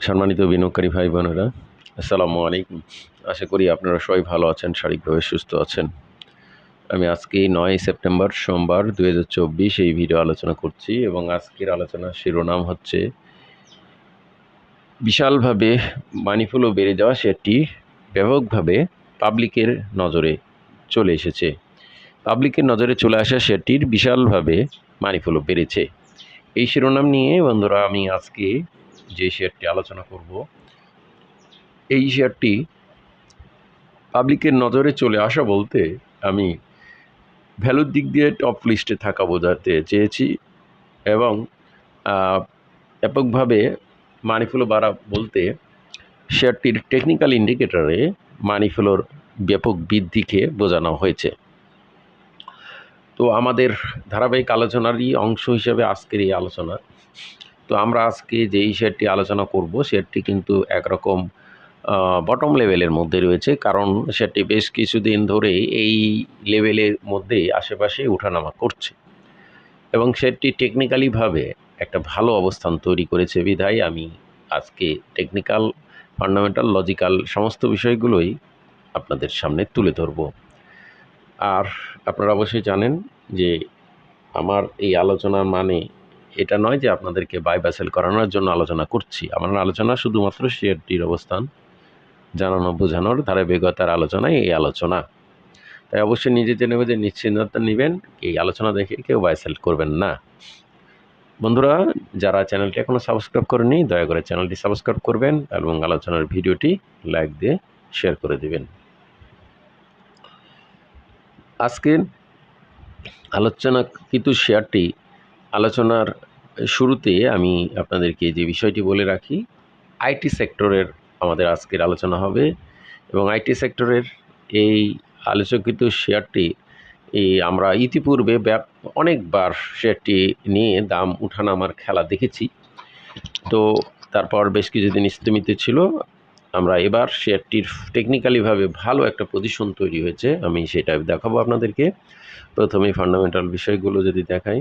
সম্মানিত বিনিয়োগকারী ভাই বোনেরা, আসসালামু আলাইকুম। আশা করি আপনারা সবাই ভালো আছেন, শারীরিকভাবে সুস্থ আছেন। আমি আজকে ৯ সেপ্টেম্বর সোমবার ২০২৪ এই ভিডিও আলোচনা করছি এবং আজকের আলোচনার শিরোনাম হচ্ছে বিশালভাবে মানি ফ্লো বেড়ে যাওয়া শেয়ারটি ব্যাপকভাবে পাবলিকের নজরে চলে এসেছে। পাবলিকের নজরে চলে আসা শেয়ারটির বিশালভাবে মানি ফ্লো বেড়েছে। এই শিরোনাম নিয়ে বন্ধুরা আমি আজকে যে শেয়ারটি আলোচনা করব, এই শেয়ারটি পাবলিকের নজরে চলে আসা বলতে আমি ভ্যালুর দিক দিয়ে টপ লিস্টে থাকা বোঝাতে চেয়েছি এবং ব্যাপকভাবে মানি ফ্লো বাড়া বলতে শেয়ারটির টেকনিক্যাল ইন্ডিকেটরে মানি ফ্লোর ব্যাপক বৃদ্ধিকে বোঝানো হয়েছে। তো আমাদের ধারাবাহিক আলোচনারই অংশ হিসেবে আজকের এই আলোচনা। তো আমরা আজকে যেই শেয়ারটি আলোচনা করব শেয়ারটি কিন্তু একরকম বটম লেভেলের মধ্যে রয়েছে, কারণ সেটি বেশ কিছুদিন ধরে এই লেভেলের মধ্যে আশেপাশে ওঠানামা করছে এবং সেটি টেকনিক্যালিভাবে একটা ভালো অবস্থান তৈরি করেছে বিধায় আমি আজকে টেকনিক্যাল, ফান্ডামেন্টাল, লজিক্যাল সমস্ত বিষয়গুলোই আপনাদের সামনে তুলে ধরব। আর আপনারা অবশ্যই জানেন যে আমার এই আলোচনার মানে এটা নয় যে আপনাদেরকে বাই বা সেল করানোর জন্য আলোচনা করছি। আমার আলোচনা শুধুমাত্র শেয়ারটির অবস্থান জানানো বোঝানোর ধারাবাহিকতার আলোচনায় এই আলোচনা। তাই অবশ্যই নিজে জেনে বুঝে নিশ্চিন্তা নেবেন, এই আলোচনা দেখে কেউ বাই সেল করবেন না। বন্ধুরা, যারা চ্যানেলটি এখনও সাবস্ক্রাইব করেনি দয়া করে চ্যানেলটি সাবস্ক্রাইব করবেন এবং আলোচনার ভিডিওটি লাইক দিয়ে শেয়ার করে দেবেন। আজকের আলোচনা কিন্তু শেয়ারটি আলোচনার শুরুতে আমি আপনাদেরকে যে বিষয়টি বলে রাখি, আইটি সেক্টরের আমাদের আজকের আলোচনা হবে এবং আইটি সেক্টরের এই আলোচকৃত শেয়ারটি আমরা ইতিপূর্বে অনেকবার শেয়ারটি নিয়ে দাম উঠানামার খেলা দেখেছি। তো তারপর বেশ কিছুদিন স্থিমিত ছিল। আমরা এবার শেয়ারটির টেকনিক্যালিভাবে ভালো একটা পজিশন তৈরি হয়েছে, আমি সেটা দেখাবো আপনাদেরকে। প্রথমে ফান্ডামেন্টাল বিষয়গুলো যদি দেখাই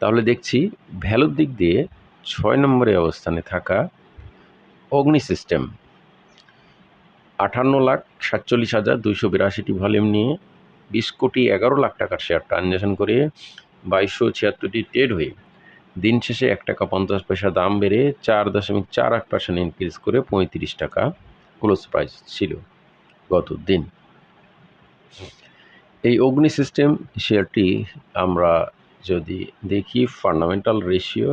তাহলে দেখছি ভ্যালুর দিক দিয়ে ৬ নম্বরে অবস্থানে থাকা অগ্নি সিস্টেম 58,47,282টি ভলিউম নিয়ে 20,11,00,000 টাকার শেয়ার ট্রানজ্যাকশন করে 2276টি ট্রেড হয়ে দিন শেষে 1 টাকা 50 পয়সা দাম বেড়ে 4.48% ইনক্রিজ করে 35 টাকা ক্লোজ প্রাইস ছিল গত দিন। এই অগ্নি সিস্টেম শেয়ারটি আমরা যদি দেখি ফান্ডামেন্টাল রেশিও,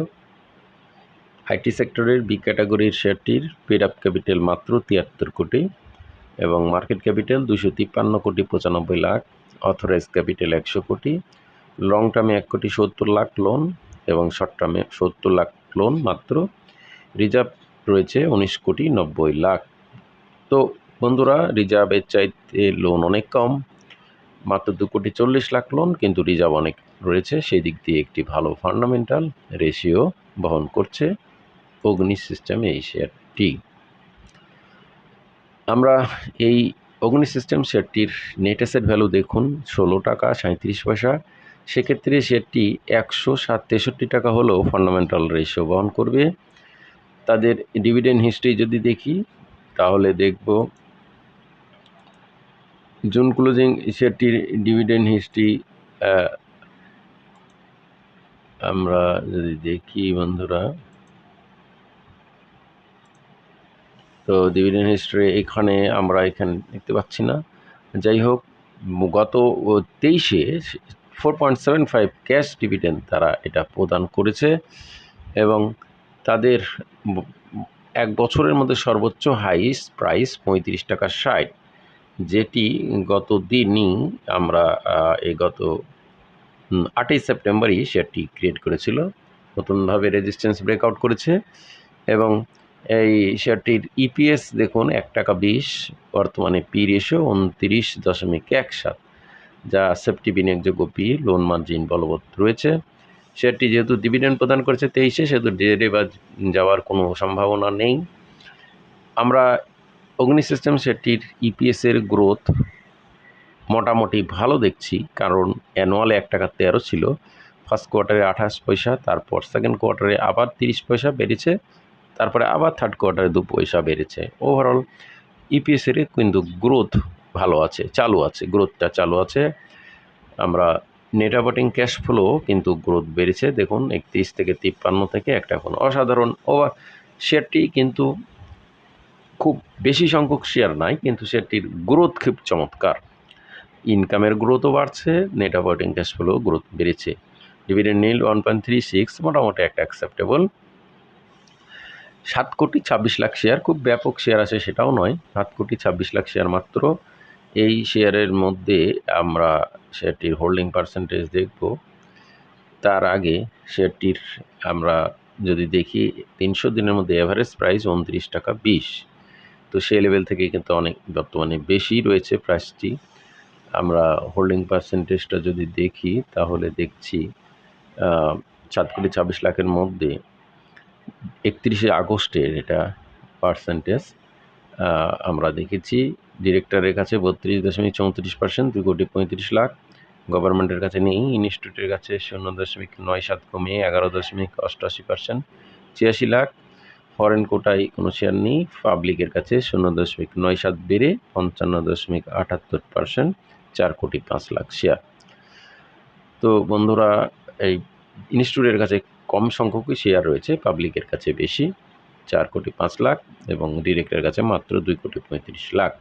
আইটি সেক্টরের বি ক্যাটাগরির শেয়ারটির পেড আপ ক্যাপিটাল মাত্র 73 কোটি এবং মার্কেট ক্যাপিটাল 253,95,00,000, অথরাইজ ক্যাপিটাল 100 কোটি, লং টার্মে 1,70,00,000 লোন এবং শর্ট টার্মে 70,00,000 লোন মাত্র, রিজার্ভ রয়েছে 19,90,00,000। তো বন্ধুরা, রিজার্ভের চাইতে লোন অনেক কম, মাত্র 2,40,00,000 লোন, কিন্তু রিজার্ভ অনেক রয়েছে। সেই দিক দিয়ে একটি ভালো ফান্ডামেন্টাল রেশিও বহন করছে অগ্নি সিস্টেম এই শেয়ারটি। আমরা এই অগ্নি সিস্টেম শেয়ারটির নেট অ্যাসেট ভ্যালু দেখুন 16 টাকা 37 পয়সা। সেক্ষেত্রে শেয়ারটি 163 টাকা হলেও ফান্ডামেন্টাল রেশিও বহন করবে। তাদের ডিভিডেন্ড হিস্ট্রি যদি দেখি তাহলে দেখব জুন ক্লোজিং শেয়ারটির ডিভিডেন্ড হিস্ট্রি আমরা যদি দেখি বন্ধুরা, তো ডিভিডেন্ড হিস্ট্রি এখানে দেখতে পাচ্ছি না। যাই হোক, গত 23-এ 4.75 ক্যাশ ডিভিডেন্ড তারা এটা প্রদান করেছে এবং তাদের 1 বছরের মধ্যে সর্বোচ্চ হাইস্ট প্রাইস 35 টাকা 60, যেটি গত দিনই আমরা গত 8ই সেপ্টেম্বরই শেয়ারটি ক্রিয়েট করেছিল, নতুনভাবে রেজিস্ট্যান্স ব্রেকআউট করেছে এবং এই শেয়ারটির ইপিএস দেখুন 1 টাকা 20, বর্তমানে পি রেশিও 29.17, যা সেফটি বিনিয়োগযোগ্য পি, লোন মার্জিন বলবৎ রয়েছে। শেয়ারটি যেহেতু ডিভিডেন্ড প্রদান করেছে 23-এ, সেহেতু ডেটে বা যাওয়ার কোনো সম্ভাবনা নেই। আমরা অগ্নি সিস্টেম শেয়ারটির ইপিএসের গ্রোথ মোটামুটি ভালো দেখছি, কারণ অ্যানুয়ালে 1 টাকা 13 ছিল, ফার্স্ট কোয়ার্টারে 28 পয়সা, তারপর সেকেন্ড কোয়ার্টারে আবার 30 পয়সা বেড়েছে তারপরে আবার থার্ড কোয়ার্টারে 2 পয়সা বেড়েছে। ওভারঅল ইপিএসের কিন্তু গ্রোথ ভালো আছে, চালু আছে, গ্রোথটা চালু আছে। আমরা নেট অপারেটিং ক্যাশ ফ্লো কিন্তু গ্রোথ বেড়েছে, দেখুন 31 থেকে 53 থেকে একটা এখন অসাধারণ শেয়ারটি কিন্তু খুব বেশি সংখ্যক শেয়ার নাই, কিন্তু শেয়ারটির গ্রোথ খুব চমৎকার। ইনকামের গ্রোথও বাড়ছে, net operating cash flow growth বেড়েছে। ডিভিডেন্ড নিল 1.36, মোটামুটি একটা অ্যাকসেপ্টেবল। 7,26,00,000 শেয়ার, খুব ব্যাপক শেয়ার আছে সেটাও নয়, 7,26,00,000 শেয়ার মাত্র। এই শেয়ারের মধ্যে আমরা শেয়ারটির হোল্ডিং পার্সেন্টেজ দেখব। তার আগে শেয়ারটির আমরা যদি দেখি 300 দিনের মধ্যে অ্যাভারেজ প্রাইস 29 টাকা 20, তো সেই লেভেল থেকে কিন্তু অনেক বর্তমানে বেশি রয়েছে প্রাইসটি। আমরা হোল্ডিং পার্সেন্টেজটা যদি দেখি তাহলে দেখছি 7,26,00,000-এর মধ্যে 31শে আগস্টের এটা পার্সেন্টেজ আমরা দেখেছি। ডিরেক্টরের কাছে 32.34%, 2,35,00,000। গভর্নমেন্টের কাছে নেই, ইনস্টিটিউটের কাছে 0.97 কমিয়ে 11.88%, 86 লাখ। ফরেন কোটায় কোনো শেয়ার নেই, পাবলিকের কাছে 0.97 বেড়ে 55.78%, 4,05,00,000 শেয়ার। তো বন্ধুরা, এই ইনস্টিটিউটের কাছে কম সংখ্যকই শেয়ার রয়েছে, পাবলিকের কাছে বেশি 4,05,00,000 এবং ডিরেক্টরের কাছে মাত্র 2,35,00,000।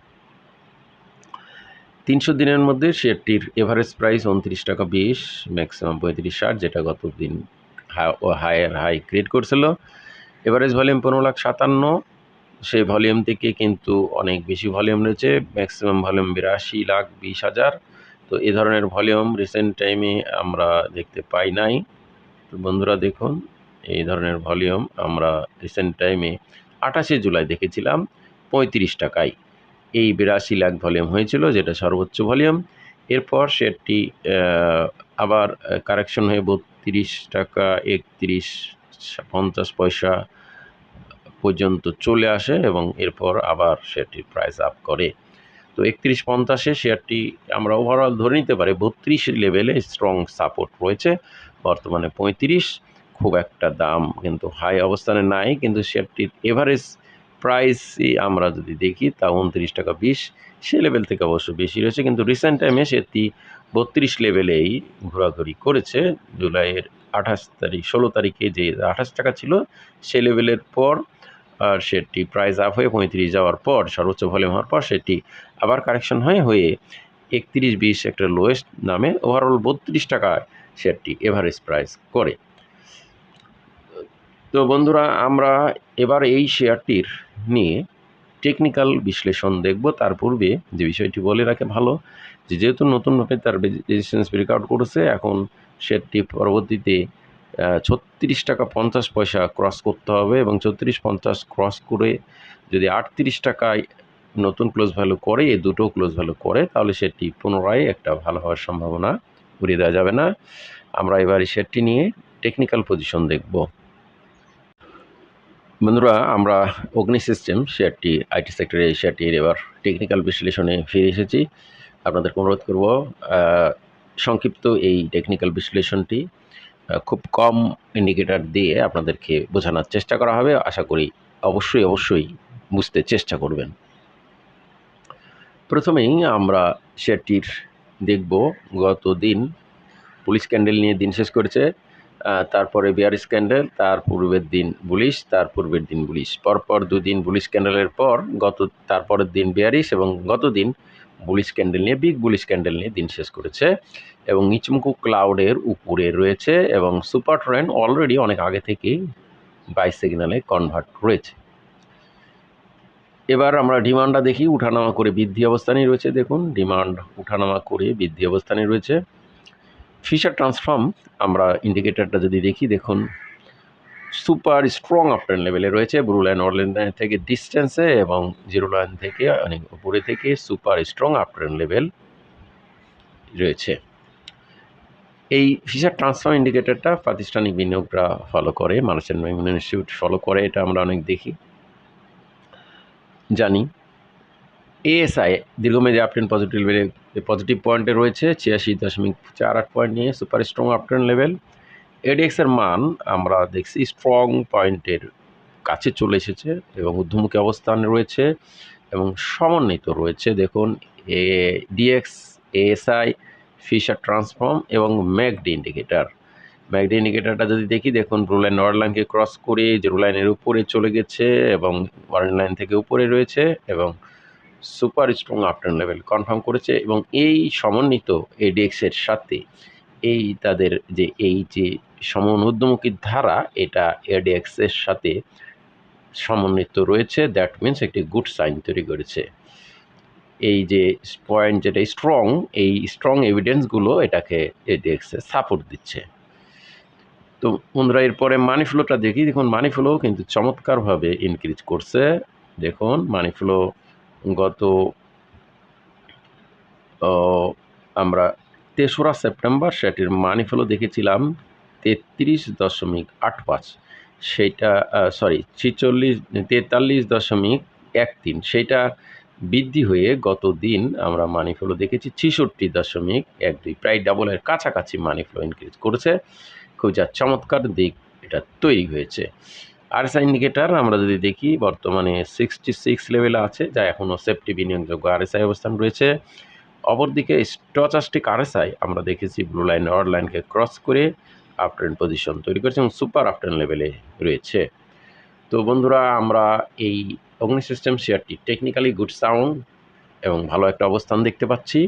300 দিনের মধ্যে শেয়ারটির এভারেজ প্রাইস 29 টাকা 20, ম্যাক্সিমাম 35.60, যেটা গত দিন হাই ক্রিয়েট করছিল। এভারেজ ভলিউম 15,57,000, সেই ভলিউম থেকে কিন্তু অনেক বেশি ভলিউম রয়েছে, ম্যাক্সিমাম ভলিউম 82,20,000। তো এ ধরনের ভলিউম রিসেন্ট টাইমে আমরা দেখতে পাই নাই। তো বন্ধুরা দেখুন, এই ধরনের ভলিউম আমরা রিসেন্ট টাইমে 28শে জুলাই দেখেছিলাম 35 টাকায়। এই 82 লাখ ভলিউম হয়েছিল, যেটা সর্বোচ্চ ভলিউম। এরপর শেয়ারটি আবার কারেকশন হয়ে 32 টাকা 31.50 পয়সা পর্যন্ত চলে আসে এবং এরপর আবার শেয়ারটির প্রাইস আপ করে। তো 31.50-এ শেয়ারটি আমরা ওভারঅল ধরে নিতে পারি 32 লেভেলে স্ট্রং সাপোর্ট রয়েছে। বর্তমানে 35, খুব একটা দাম কিন্তু হাই অবস্থানে নাই, কিন্তু শেয়ারটির এভারেজ প্রাইসই আমরা যদি দেখি তা 29 টাকা 20, সে লেভেল থেকে অবশ্য বেশি রয়েছে, কিন্তু রিসেন্ট টাইমে শেয়ারটি 32 লেভেলেই ঘোরাঘুরি করেছে। জুলাইয়ের 16 তারিখে যে 28 টাকা ছিল, সে লেভেলের পর আর শেয়ারটি প্রাইস আপ হয়ে 35 যাওয়ার পর, সর্বোচ্চ ভলিউম হওয়ার পর সেটি আবার কারেকশন হয়ে 31.20 একটা লোয়েস্ট নামে ওভারঅল 32 টাকায় শেয়ারটি এভারেজ প্রাইস করে। তো বন্ধুরা, আমরা এবার এই শেয়ারটির নিয়ে টেকনিক্যাল বিশ্লেষণ দেখব। তার পূর্বে যে বিষয়টি বলে রাখে ভালো, যেহেতু নতুনভাবে তার রেজিস্ট্যান্স ব্রেকআউট করেছে, এখন শেয়ারটি পরবর্তীতে 36 টাকা 50 পয়সা ক্রস করতে হবে এবং 34.50 ক্রস করে যদি 38 টাকায় নতুন ক্লোজ ভ্যালু করে, এই দুটো ক্লোজ ভ্যালু করে, তাহলে সেটি পুনরায় একটা ভালো হওয়ার সম্ভাবনা উড়িয়ে দেওয়া যাবে না। আমরা এবার এই শেয়ারটি নিয়ে টেকনিক্যাল পজিশন দেখব। বন্ধুরা, আমরা অগ্নি সিস্টেম শেয়ারটি, আইটি সেক্টরে এই শেয়ারটির এবার টেকনিক্যাল বিশ্লেষণে ফিরে এসেছি। আপনাদের অনুরোধ করব সংক্ষিপ্ত এই টেকনিক্যাল বিশ্লেষণটি খুব কম ইন্ডিকেটর দিয়ে আপনাদেরকে বোঝানোর চেষ্টা করা হবে। আশা করি অবশ্যই বুঝতে চেষ্টা করবেন। প্রথমেই আমরা শেয়ারটির দেখব গত দিন বুলিশ ক্যান্ডেল নিয়ে দিন শেষ করেছে, তারপরে বিয়ারিশ ক্যান্ডেল, তার পূর্বের দিন বুলিশ, তার পূর্বের দিন বুলিশ, পরপর দুদিন বুলিশ ক্যান্ডেলের পর তারপরের দিন বিয়ারিশ এবং গত দিন বুলিশ ক্যান্ডেল নিয়ে, বিগ বুলিশ ক্যান্ডেল নিয়ে দিন শেষ করেছে এবং ইচিমোকু ক্লাউডের উপরে রয়েছে এবং সুপার ট্রেন্ড অলরেডি অনেক আগে থেকেই বাই সিগন্যালে কনভার্ট রয়েছে। এবার আমরা ডিমান্ডটা দেখি, উঠানামা করে বৃদ্ধি অবস্থানে রয়েছে। দেখুন, ডিমান্ড উঠানামা করে বৃদ্ধি অবস্থানে রয়েছে। ফিশার ট্রান্সফর্ম আমরা ইন্ডিকেটরটা যদি দেখি, দেখুন সুপার স্ট্রং আপট্রেন্ড লেভেলে রয়েছে, ব্লু লাইন অরেঞ্জ লাইন থেকে ডিস্টেন্সে এবং জিরো লাইন থেকে অনেক উপরে থেকে সুপার স্ট্রং আপট্রেন্ড লেভেল রয়েছে। এই ফিশার ট্রান্সফর্ম ইন্ডিকেটরটা প্রাতিষ্ঠানিক বিনিয়োগরা ফলো করে, মার্চেন্ট ব্যাংক ইনস্টিটিউট ফলো করে, এটা আমরা অনেক দেখি জানি। এএসআই দীর্ঘমেয়াদী আপট্রেন্ড পজিটিভ পয়েন্টে রয়েছে 86.48 পয়েন্ট নিয়ে সুপার স্ট্রং আপট্রেন্ড লেভেল। এডিএক্সের মান আমরা দেখছি স্ট্রং পয়েন্টের কাছে চলে এসেছে এবং ঊর্ধ্বমুখী অবস্থান রয়েছে এবং সমন্বিত রয়েছে। দেখুন ডিএক্স, এএসআই, ফিশার ট্রান্সফর্ম এবং ম্যাকডি ইন্ডিকেটার। ম্যাকডি ইন্ডিকেটারটা যদি দেখি, দেখুন ব্লু লাইন অরেঞ্জ লাইনকে ক্রস করে জিরো লাইনের উপরে চলে গেছে এবং অরেঞ্জ লাইন থেকে উপরে রয়েছে এবং super strong uptrend level confirm করেছে। এবং এই সমন্বিত এডিএক্স এর সাথে এই তাদের যে ঊর্ধ্বমুখী ধারা, এটা এডিএক্স এর সাথে সমন্বিত রয়েছে। দ্যাট মিনস একটি গুড সাইন তৈরি করেছে। এই যে পয়েন্ট যেটা স্ট্রং, এই স্ট্রং এভিডেন্সগুলো এটাকে এডিএক্স এ সাপোর্ট দিচ্ছে। তো বন্ধুরা, এরপরে মানি ফ্লোটা দেখি। দেখুন মানি ফ্লো কিন্তু চমৎকারভাবে ইনক্রিজ করছে। দেখুন মানি ফ্লো গত আমরা ৩রা সেপ্টেম্বর সেটির মানি ফ্লো দেখেছিলাম ৩৩.৮৫, সেইটা ৪৩.13, সেইটা বৃদ্ধি হয়ে গত দিন আমরা মানি ফ্লো দেখেছি ৬৬.১২, প্রায় ডাবলের কাছাকাছি মানি ফ্লো ইনক্রিজ করেছে। খুব যা চমৎকার দিক এটা তৈরি হয়েছে। আরএসআই ইন্ডিকেটার আমরা যদি দেখি, বর্তমানে 66 লেভেলে আছে, যা এখনও সেফটি বিনিয়োগযোগ্য আরএসআই অবস্থান রয়েছে। অপরদিকে স্টচাস্টিক আরএসআই আমরা দেখেছি ব্লু লাইন অরেঞ্জ লাইনকে ক্রস করে আপট্রেন্ড পজিশন তৈরি করেছে এবং সুপার আপট্রেন্ড লেভেলে রয়েছে। তো বন্ধুরা, আমরা এই অগ্নি সিস্টেম শেয়ারটি টেকনিক্যালি গুড সাউন্ড এবং ভালো একটা অবস্থান দেখতে পাচ্ছি।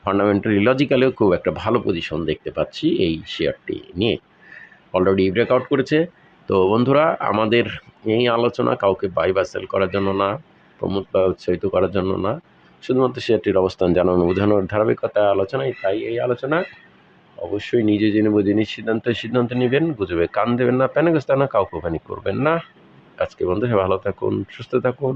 ফান্ডামেন্টালি লজিক্যালিও খুব একটা ভালো পজিশন দেখতে পাচ্ছি এই শেয়ারটি নিয়ে। অলরেডি ব্রেকআউট করেছে। তো বন্ধুরা, আমাদের এই আলোচনা কাউকে বাই বা সেল করার জন্য না, প্রমোট বা উৎসাহিত করার জন্য না, শুধুমাত্র শেয়ারটির অবস্থান জানানো বোঝানোর ধারাবাহিকতা আলোচনায়। তাই এই আলোচনা অবশ্যই নিজে জেনে বুঝে সিদ্ধান্ত নেবেন, গুজবে কান দেবেন না, প্যানিকগ্রস্ত না, কাউকে প্যানিক করবেন না। আজকে বন্ধু ভালো থাকুন, সুস্থ থাকুন।